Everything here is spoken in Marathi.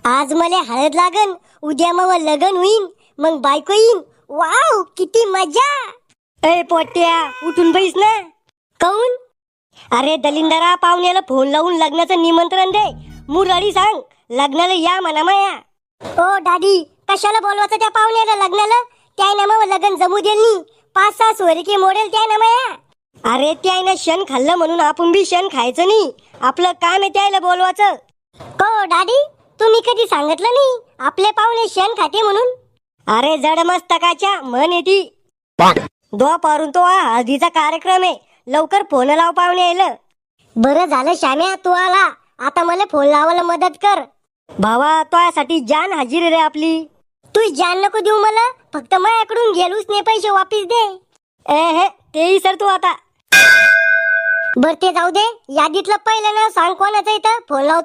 आज मला हळद लागन, उद्या मग लगन होईन, मग बायको येईन. वाव किती मजा. ए पोट्या उठून बैस ना. काऊन? अरे दलिंदरा, पाहुण्याला फोन लावून लग्नाचं निमंत्रण दे. मुरळी सांग लग्नाला या म्हणा माया. ओ दादी, कशाला बोलवायचं त्या पाहुण्याला लग्नाला? त्या ना मग लग्न जमू देल नी. 5-6 सोयरीके मोडेल त्या ना माया. अरे त्यानं शेण खाल्लं म्हणून आपण बी शेण खायचं नाही. आपलं काम आहे त्याला बोलवायचं. को दादी, तुम्ही कधी सांगितलं नाही आपले पाहुणे शेण खाते म्हणून? अरे जड मस्तकाच्या म्हण येती. दुपारून तो हळदीचा कार्यक्रम आहे. लवकर फोन लाव पाहुणे यायला. बरं झालं श्याम्या तू आला. आता मला फोन लावायला मदत कर. भावा तुझ्यासाठी जान हाजीर रे आपली. तू जान नको देऊ मला, फक्त माझ्याकडून गेलूच नाही पैसे वापिस दे. हे तेही सर तू आता. बर ते जाऊ दे, यादीतलं पहिलं नाव सांग कोणाचं इथं फोन लाव.